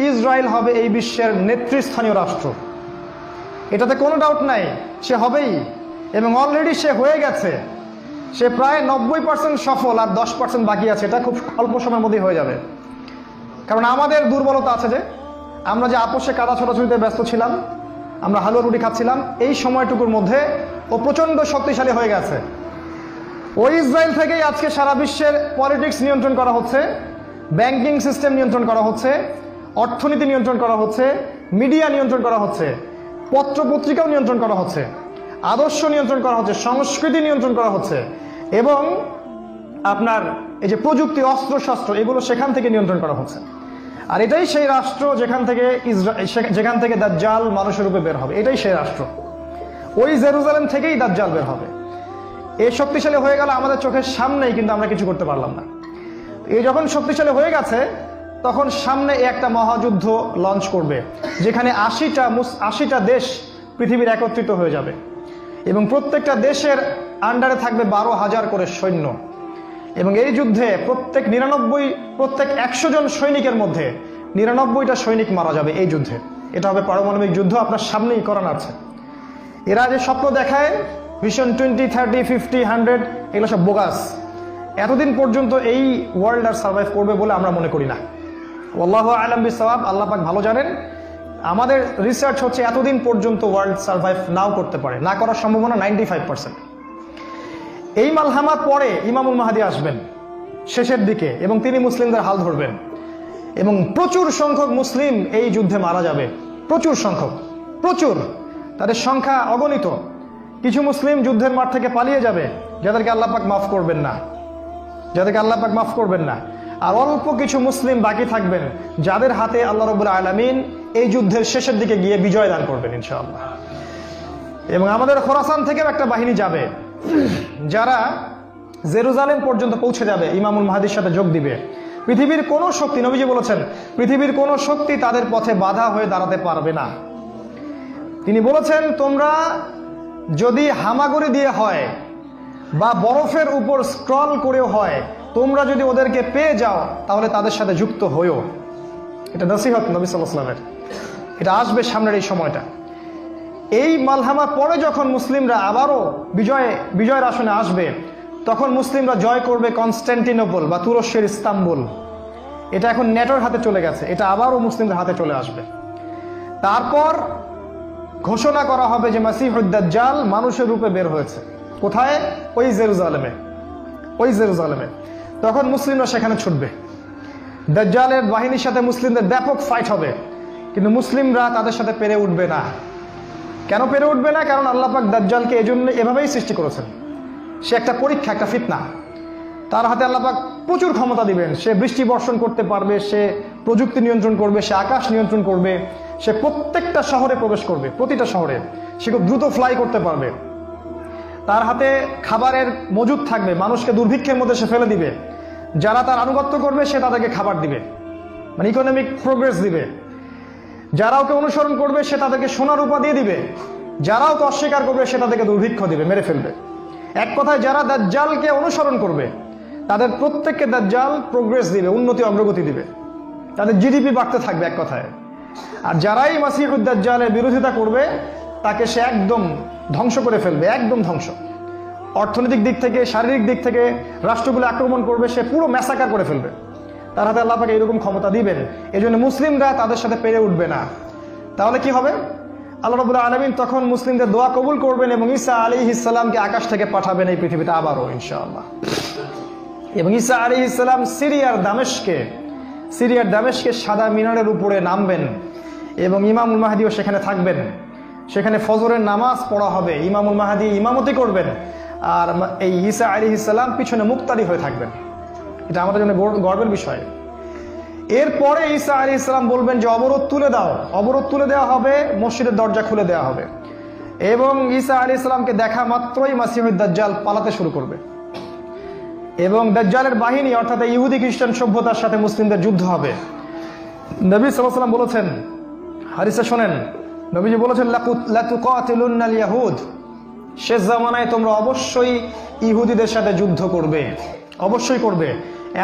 Israel হবে এই বিশ্বের নেতৃস্থানীয় রাষ্ট্র, এটাতে কোনো ডাউট নাই, সে হবেই এবং অলরেডি সে হয়ে গেছে। সে প্রায় 90% সফল, আর 10% বাকি আছে। এটা খুব অল্প সময়ের মধ্যেই হয়ে যাবে। কারণ আমাদের দুর্বলতা আছে যে আমরা যে আপোষে কাদা ছোটাছুটিতে ব্যস্ত ছিলাম, আমরা হালুয়া রুটি খাচ্ছিলাম, এই সময়টুকুর মধ্যে ও প্রচণ্ড শক্তিশালী হয়ে গেছে। ওই ইসরায়েল থেকেই আজকে সারা বিশ্বের পলিটিক্স নিয়ন্ত্রণ করা হচ্ছে, ব্যাংকিং সিস্টেম নিয়ন্ত্রণ করা হচ্ছে, অর্থনীতি নিয়ন্ত্রণ করা হচ্ছে, মিডিয়া নিয়ন্ত্রণ করা হচ্ছে, পত্রপত্রিকাও নিয়ন্ত্রণ করা হচ্ছে, আদর্শ নিয়ন্ত্রণ করা হচ্ছে, সংস্কৃতি নিয়ন্ত্রণ করা হচ্ছে, এবং আপনার এই যে প্রযুক্তি, অস্ত্রশস্ত্র, এগুলো সেখান থেকে নিয়ন্ত্রণ করা হচ্ছে। আর এটাই সেই রাষ্ট্র যেখান থেকে দাজ্জাল মানুষের রূপে বের হবে। এটাই সেই রাষ্ট্র। ওই জেরুজালেম থেকেই দাজ্জাল বের হবে। এই শক্তিশালী হয়ে গেল আমাদের চোখের সামনেই, কিন্তু আমরা কিছু করতে পারলাম না। এই যখন শক্তিশালী হয়ে গেছে, তখন সামনে একটা মহাযুদ্ধ লঞ্চ করবে, যেখানে 80টা দেশ পৃথিবীর একত্রিত হয়ে যাবে এবং প্রত্যেকটা দেশের আন্ডারে থাকবে 12,000 করে সৈন্য। এবং এই যুদ্ধে প্রত্যেক 100 জন সৈনিকের মধ্যে 99টা সৈনিক মারা যাবে এই যুদ্ধে। এটা হবে পারমাণবিক যুদ্ধ, আপনার সামনেই করানো আছে। এরা যে স্বপ্ন দেখায় ভিশন 20, 30, 50, 100, এগুলো সব বোগাস। এতদিন পর্যন্ত এই ওয়ার্ল্ড আর সার্ভাইভ করবে বলে আমরা মনে করি না। আল্লাহু আ'লাম বিসওয়াব, আল্লাহ পাক ভালো জানেন। আমাদের রিসার্চ হচ্ছে এতদিন পর্যন্ত ওয়ার্ল্ড সার্ভাইভ নাও করতে পারে, না করার সম্ভাবনা 95%। এই মালহামার পরে ইমামুল মাহদী আসবেন শেষের দিকে, এবং তিনি মুসলিমদের হাল ধরবেন এবং প্রচুর সংখ্যক মুসলিম এই যুদ্ধে মারা যাবে। প্রচুর সংখ্যক, প্রচুর, তাদের সংখ্যা অগণিত। কিছু মুসলিম যুদ্ধের মাঠ থেকে পালিয়ে যাবে, যাদেরকে আল্লাহ পাক মাফ করবেন না, আর অল্প কিছু মুসলিম বাকি থাকবেন, যাদের হাতে আল্লাহ রাব্বুল আলামিন এই যুদ্ধের শেষের দিকে গিয়ে বিজয় দান করবেন ইনশাআল্লাহ। এবং আমাদের খোরাসান থেকেও একটা বাহিনী যাবে, যারা জেরুজালেম পর্যন্ত পৌঁছে যাবে, ইমামুল মাহদীর সাথে যোগ দিবে। পৃথিবীর কোনো শক্তি, নবীজি বলেছেন, পৃথিবীর কোনো শক্তি তাদের পথে বাধা হয়ে দাঁড়াতে পারবে না। তিনি বলেছেন, তোমরা যদি হামাগুড়ি দিয়ে হয় বা বরফের উপর স্ক্রল করেও হয়, তোমরা যদি ওদেরকে পেয়ে যাও তাহলে তাদের সাথে যুক্ত হইও। এটা নসিহত নবী সাল্লাল্লাহু আলাইহি ওয়াসাল্লামের। এটা আসবে সামনের এই সময়টা। এই মালহামার পরে যখন মুসলিমরা আবারও বিজয়ের আসনে আসবে, তখন মুসলিমরা জয় করবে কনস্ট্যান্টিনোপল বা তুরস্কের ইস্তাম্বুল। এটা এখন নেটোর হাতে চলে গেছে, এটা আবারও মুসলিমদের হাতে চলে আসবে। তারপর ঘোষণা করা হবে যে মাসিহুদ দাজ্জাল মানুষের রূপে বের হয়েছে। কোথায়? ওই জেরুজালেমে। তখন মুসলিমরা সেখানে ছুটবে। দাজ্জালের বাহিনীর সাথে মুসলিমদের ব্যাপক ফাইট হবে, কিন্তু মুসলিমরা তাদের সাথে পেরে উঠবে না। কেন পেরে উঠবে না? কারণ আল্লাহ পাক দাজ্জালকে এজন্য এভাবেই সৃষ্টি করেছেন। সে একটা পরীক্ষা, একটা ফিতনা। তার হাতে আল্লাহ পাক প্রচুর ক্ষমতা দিবেন। সে বৃষ্টি বর্ষণ করতে পারবে, সে প্রযুক্তি নিয়ন্ত্রণ করবে, সে আকাশ নিয়ন্ত্রণ করবে, সে প্রত্যেকটা শহরে প্রবেশ করবে, প্রতিটা শহরে সে খুব দ্রুত ফ্লাই করতে পারবে। তার হাতে খাবারের মজুদ থাকবে, মানুষকে দুর্ভিক্ষের মধ্যে সে ফেলে দিবে। যারা তার আনুগত্য করবে সে তাদেরকে খাবার দিবে, মানে ইকোনমিক প্রোগ্রেস দিবে। যারা ওকে অনুসরণ করবে সে তাদেরকে সোনা রূপা দিয়ে দিবে। যারা ওকে অস্বীকার করবে সে তাদেরকে দুর্ভিক্ষ দিবে, মেরে ফেলবে। এক কথায় যারা দাজ্জালকে অনুসরণ করবে তাদের প্রত্যেককে দাজ্জাল প্রোগ্রেস দিবে, উন্নতি অগ্রগতি দিবে, তাদের জিডিপি বাড়তে থাকবে এক কথায়। আর যারাই মাসিহুদ দাজ্জালের বিরোধিতা করবে তাকে সে একদম ধ্বংস করে ফেলবে, একদম ধ্বংস। অর্থনৈতিক দিক থেকে, শারীরিক দিক থেকে রাষ্ট্রগুলো আক্রমণ করবে, সে পুরো ম্যাসাকার করে ফেলবে। তার হাতে আল্লাহ পাক এরকম ক্ষমতা দিবেন। এই জন্য মুসলিমরা তাদের সাথে পেরে উঠবে না। তাহলে কি হবে? আল্লাহ রাব্বুল আলামিন তখন মুসলিমদের দোয়া কবুল করবেন এবং ঈসা আলাইহিস সালামকে আকাশ থেকে পাঠাবেন এই পৃথিবীতে আবারও ইনশাআল্লাহ। এবং ঈসা আলাইহিস সালাম সিরিয়ার দামেস্কে সাদা মিনারের উপরে নামবেন এবং ইমামুল মাহদীও সেখানে থাকবেন। সেখানে ফজরের নামাজ পড়া হবে, ইমামুল মাহদী ইমামতি করবেন, আর এই ঈসা আলাইহিস সালাম পিছনে মুক্তাদি হয়ে থাকবেন। এটা আমাদের জন্য গর্বের বিষয়। এরপরে ঈসা আলাইহিস সালাম বলবেন যে অবরোধ তুলে দেওয়া হবে, মসজিদের দরজা খুলে দেওয়া হবে এবং ঈসা আলাইহিস সালামকে দেখা মাত্রই মাসিহুদ দাজ্জাল পালাতে শুরু করবে এবং দাজ্জালের বাহিনী অর্থাৎ ইহুদি খ্রিস্টান সভ্যতার সাথে মুসলিমদের যুদ্ধ হবে। নবী সাল্লাল্লাহু আলাইহি ওয়াসাল্লাম বলেছেন, হাদিসে শোনেন, নবীজি বলেছেন লাতুকাতিলুন্নাল ইয়াহুদ, শেষ জামানায় তোমরা অবশ্যই ইহুদিদের সাথে যুদ্ধ করবে, অবশ্যই করবে।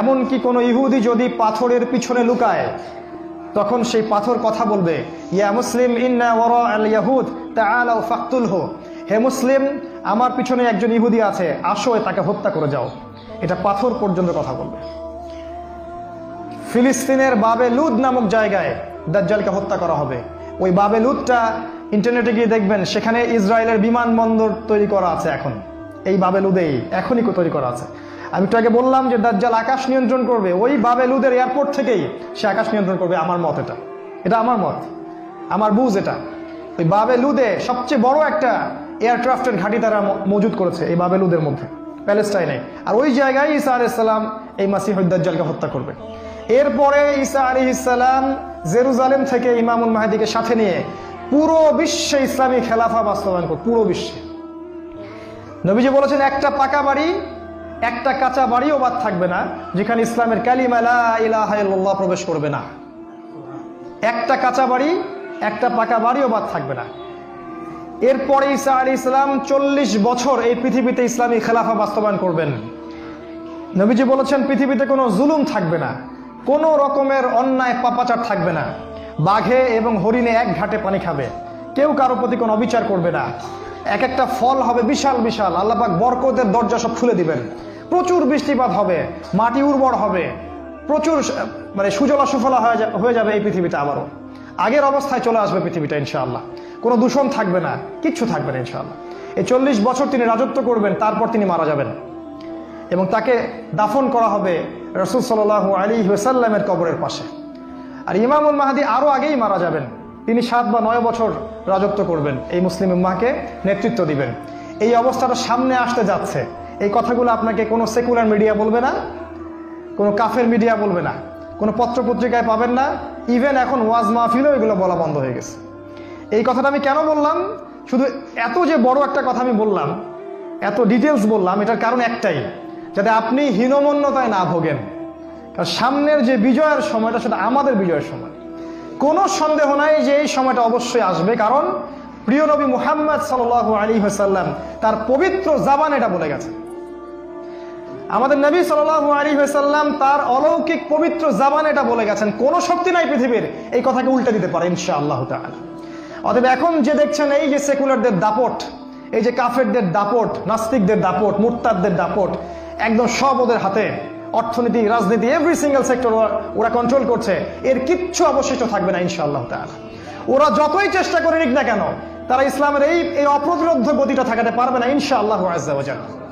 এমনকি কোনো ইহুদি যদি পাথরের পিছনে লুকায়, তখন সেই পাথর কথা বলবে, ইয়া মুসলিম ইন্না ওয়ারা আল ইয়াহুদ তাআলাউ ফাকতুলহু, হে মুসলিম আমার পিছনে একজন ইহুদি আছে, আসো তাকে হত্যা করে যাও। এটা পাথর পর্যন্ত কথা বলবে। ফিলিস্তিনের বাবে লুদ নামক জায়গায় দাজ্জালকে হত্যা করা হবে। ওই বাবে লুদটা ইন্টারনেটে গিয়ে দেখবেন, সেখানে ইসরায়েলের বিমানবন্দর তৈরি করা আছে এখন। এই বাবে লুদেই এখনই তৈরি করা আছে। আমি একটু আগে বললাম যে দাজ্জাল আকাশ নিয়ন্ত্রণ করবে, ওই বাবে লুদের এয়ারপোর্ট থেকেই সে আকাশ নিয়ন্ত্রণ করবে। আমার মত এটা আমার মত, আমার বুঝ এটা। ওই বাবে লুদে সবচেয়ে বড় একটা এয়ারক্রাফটের ঘাঁটি তারা মজুদ করেছে এই বাবে লুদের মধ্যে, প্যালেস্টাইনে। আর ওই জায়গায় ঈসা আলাইহিস সালাম এই মাসিহুদ দাজ্জালকে হত্যা করবে। এরপরে ঈসা আলাইহিস সালাম জেরুজালেম থেকে ইমামুল মাহদিকে সাথে নিয়ে পুরো বিশ্বে ইসলামী খেলাফা বাস্তবায়ন করবে। পুরো বিশ্বে নবীজি বলেছেন, একটা পাকা বাড়ি একটা কাঁচা বাড়িও বাদ থাকবে না যেখানে ইসলামের কালিমা লা ইলাহা ইল্লাল্লাহ প্রবেশ করবে না। একটা কাঁচা বাড়ি একটা পাকা বাড়িও বাদ থাকবে না। এরপরে ঈসা আলাইহিস সালাম 40 বছর এই পৃথিবীতে ইসলামী খেলাফা বাস্তবায়ন করবেন। নবীজি বলেছেন, পৃথিবীতে কোনো জুলুম থাকবে না, কোনো রকমের অন্যায় পাপাচার থাকবে না। বাঘে এবং হরিণে এক ঘাটে পানি খাবে, কেউ কারো প্রতি কোনো অবিচার করবে না। এক একটা ফল হবে বিশাল বিশাল, আল্লাহ পাক বরকতের দরজা সব খুলে দিবেন। প্রচুর বৃষ্টিপাত হবে, মাটি উর্বর হবে, প্রচুর সুজলা সুফলা হয়ে যাবে এই পৃথিবীটা। আবারও আগের অবস্থায় চলে আসবে পৃথিবীটা ইনশাআল্লাহ। কোনো দূষণ থাকবে না, কিচ্ছু থাকবে না ইনশাআল্লাহ। এই 40 বছর তিনি রাজত্ব করবেন, তারপর তিনি মারা যাবেন এবং তাকে দাফন করা হবে রাসূল সাল্লাল্লাহু আলাইহি ওয়াসাল্লামের কবরের পাশে। আর ইমামুল মাহদী আরো আগেই মারা যাবেন। তিনি 7 বা 9 বছর রাজত্ব করবেন, এই মুসলিম উম্মাহকে নেতৃত্ব দিবেন। এই অবস্থাটা সামনে আসতে যাচ্ছে। এই কথাগুলো আপনাকে কোনো সেকুলার মিডিয়া বলবে না, কোনো কাফের মিডিয়া বলবে না, কোনো পত্রপত্রিকায় পাবেন না। ইভেন এখন ওয়াজ মাহফিলও এগুলো বলা বন্ধ হয়ে গেছে। এই কথাটা আমি কেন বললাম, শুধু এত যে বড় একটা কথা আমি বললাম, এত ডিটেলস বললাম, এটার কারণ একটাই, যাতে আপনি হীনমন্যতায় না ভোগেন। কারণ সামনের যে বিজয়ের সময়টা, সেটা আমাদের বিজয়ের সময়। কোনো সন্দেহ নাই যে এই সময়টা অবশ্যই আসবে, কারণ প্রিয় নবী মুহাম্মদ সাল্লাল্লাহু আলাইহি ওয়াসাল্লাম তার পবিত্র জাবানে এটা বলে গেছেন। আমাদের নবী সাল্লাল্লাহু আলাইহি ওয়াসাল্লাম তার অলৌকিক পবিত্র জাবানে এটা বলে গেছেন। কোনো শক্তি নাই পৃথিবীর এই কথাকে উল্টে দিতে পারে ইনশাআল্লাহ তাআলা। অতএব এখন যে দেখছেন এই যে সেকুলারদের দাপট, এই যে কাফেরদের দাপট, নাস্তিকদের দাপট, মুরতাদদের দাপট, একদম সব ওদের হাতে। অর্থনীতি, রাজনীতি, এভরি সিঙ্গেল সেক্টর ওরা কন্ট্রোল করছে। এর কিচ্ছু অবশিষ্ট থাকবে না ইনশাআল্লাহ তাআলা। ওরা যতই চেষ্টা করে নিক না কেন, তারা ইসলামের এই অপ্রতিরোধ্য গতিটা ঠেকাতে পারবে না ইনশাআল্লাহু আযজা ওয়া জাল্লা।